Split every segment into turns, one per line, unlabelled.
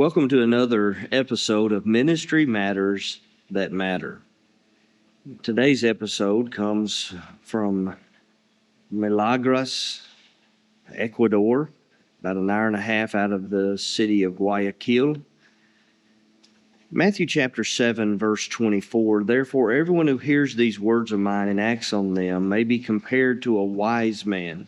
Welcome to another episode of Ministry Matters That Matter. Today's episode comes from Magras, Ecuador, about an hour and a half out of the city of Guayaquil. Matthew chapter 7, verse 24, "Therefore everyone who hears these words of mine and acts on them may be compared to a wise man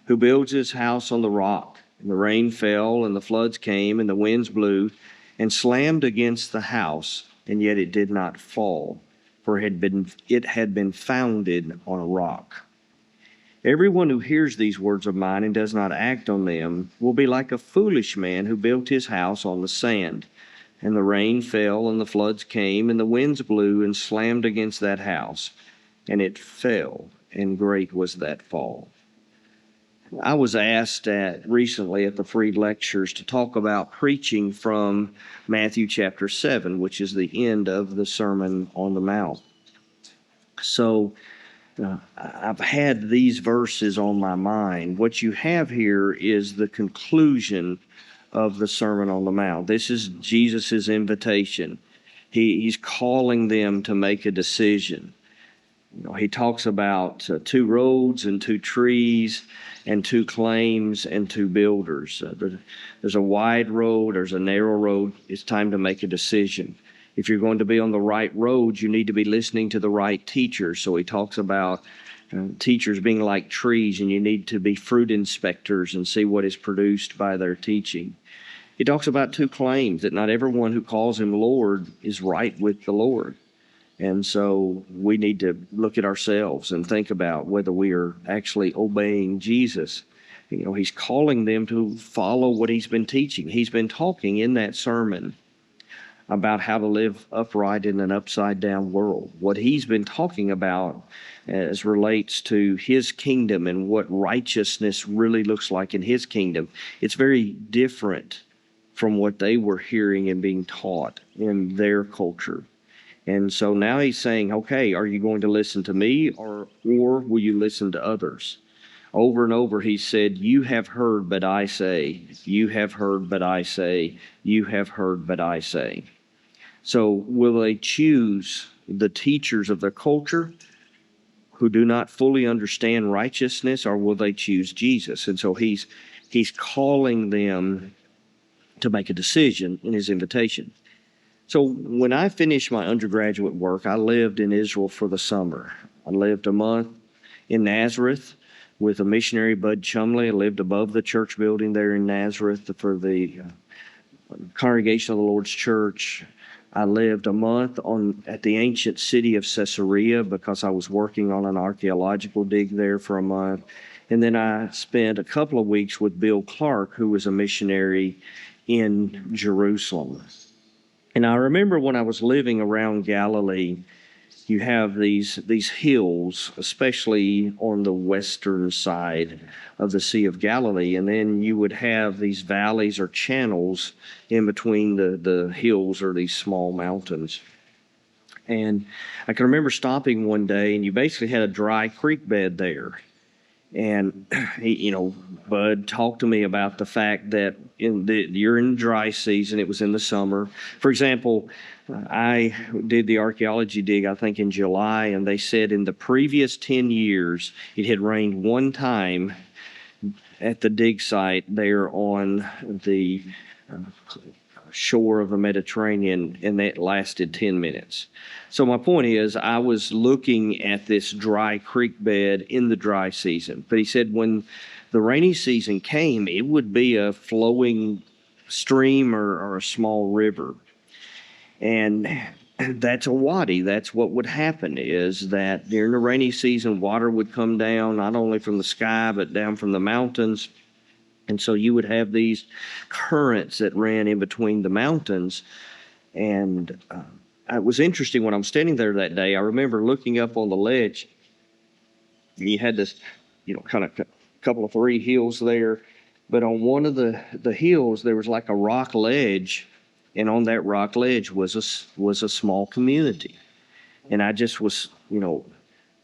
who builds his house on the rock. And the rain fell, and the floods came, and the winds blew, and slammed against the house, and yet it did not fall, for it had been founded on a rock. Everyone who hears these words of mine and does not act on them will be like a foolish man who built his house on the sand. And the rain fell, and the floods came, and the winds blew and slammed against that house, and it fell, and great was that fall." I was asked recently at the free lectures to talk about preaching from Matthew chapter 7, which is the end of the Sermon on the Mount. So I've had these verses on my mind. What you have here is the conclusion of the Sermon on the Mount. This is Jesus' invitation. He's calling them to make a decision. He talks about two roads and two trees and two claims and two builders. There's a wide road, there's a narrow road. It's time to make a decision. If you're going to be on the right road, you need to be listening to the right teachers. So he talks about teachers being like trees, and you need to be fruit inspectors and see what is produced by their teaching. He talks about two claims, that not everyone who calls him Lord is right with the Lord. And so we need to look at ourselves and think about whether we are actually obeying Jesus. He's calling them to follow what he's been teaching. He's been talking in that sermon about how to live upright in an upside-down world. What he's been talking about as relates to his kingdom and what righteousness really looks like in his kingdom, it's very different from what they were hearing and being taught in their culture. And so now he's saying, okay, are you going to listen to me or will you listen to others? Over and over he said, you have heard, but I say, you have heard, but I say, you have heard, but I say. So will they choose the teachers of their culture who do not fully understand righteousness, or will they choose Jesus? And so he's calling them to make a decision in his invitation. So when I finished my undergraduate work, I lived in Israel for the summer. I lived a month in Nazareth with a missionary, Bud Chumley. I lived above the church building there in Nazareth for the congregation of the Lord's Church. I lived a month at the ancient city of Caesarea because I was working on an archaeological dig there for a month. And then I spent a couple of weeks with Bill Clark, who was a missionary in Jerusalem. And I remember when I was living around Galilee, you have these hills, especially on the western side of the Sea of Galilee, and then you would have these valleys or channels in between the hills or these small mountains. And I can remember stopping one day, and you basically had a dry creek bed there. And Bud talked to me about the fact that you're in dry season. It was in the summer. For example, I did the archaeology dig, I think, in July, and they said in the previous 10 years, it had rained one time at the dig site there on the shore of the Mediterranean, and that lasted 10 minutes. So my point is, I was looking at this dry creek bed in the dry season. But he said when the rainy season came, it would be a flowing stream or a small river. And that's a wadi. That's what would happen, is that during the rainy season, water would come down, not only from the sky, but down from the mountains. And so you would have these currents that ran in between the mountains. And it was interesting when I'm standing there that day. I remember looking up on the ledge. You had this, kind of couple of three hills there. But on one of the hills, there was like a rock ledge. And on that rock ledge was a small community. And I just was,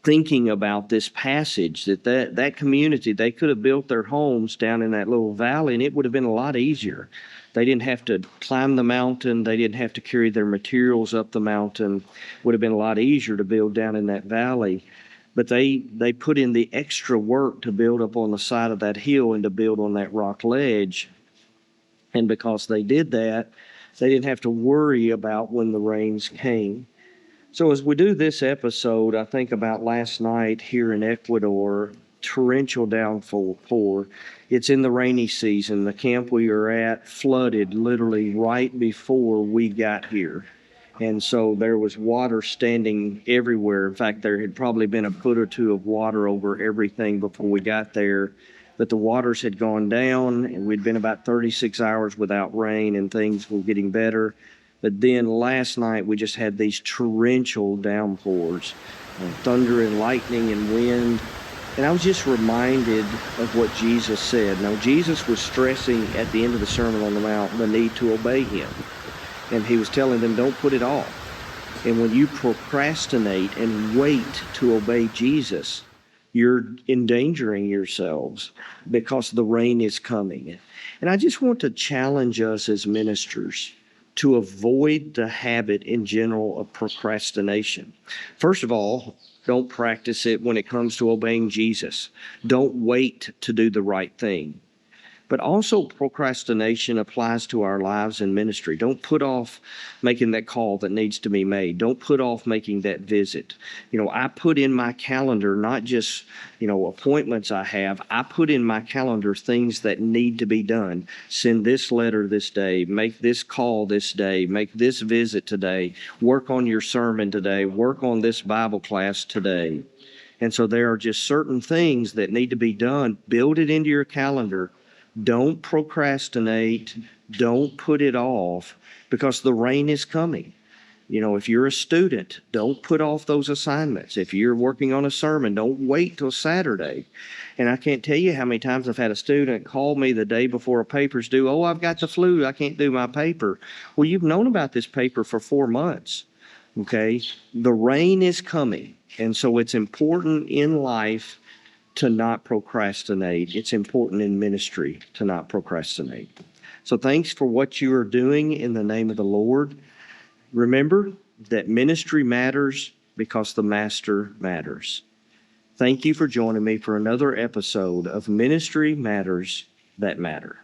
thinking about this passage, that community, they could have built their homes down in that little valley, and it would have been a lot easier They didn't have to climb the mountain. They didn't have to carry their materials up the mountain. Would have been a lot easier to build down in that valley. But they put in the extra work to build up on the side of that hill and to build on that rock ledge. And because they did that, they didn't have to worry about when the rains came. So as we do this episode, I think about last night here in Ecuador, torrential downpour. It's in the rainy season. The camp we are at flooded literally right before we got here. And so there was water standing everywhere. In fact, there had probably been a foot or two of water over everything before we got there. But the waters had gone down, and we'd been about 36 hours without rain, and things were getting better. But then last night, we just had these torrential downpours, thunder and lightning and wind. And I was just reminded of what Jesus said. Now, Jesus was stressing at the end of the Sermon on the Mount the need to obey him. And he was telling them, don't put it off. And when you procrastinate and wait to obey Jesus, you're endangering yourselves because the rain is coming. And I just want to challenge us as ministers to avoid the habit in general of procrastination. First of all, don't practice it when it comes to obeying Jesus. Don't wait to do the right thing. But also procrastination applies to our lives and ministry. Don't put off making that call that needs to be made. Don't put off making that visit. I put in my calendar not just, appointments I have. I put in my calendar things that need to be done. Send this letter this day. Make this call this day. Make this visit today. Work on your sermon today. Work on this Bible class today. And so there are just certain things that need to be done. Build it into your calendar. Don't procrastinate. Don't put it off because the rain is coming. If you're a student, don't put off those assignments. If you're working on a sermon, don't wait till Saturday. And I can't tell you how many times I've had a student call me the day before a paper's due. Oh, I've got the flu. I can't do my paper. Well, you've known about this paper for 4 months. Okay? The rain is coming. And so it's important in life to not procrastinate. It's important in ministry to not procrastinate. So thanks for what you are doing in the name of the Lord. Remember that ministry matters because the Master matters. Thank you for joining me for another episode of Ministry Matters That Matter.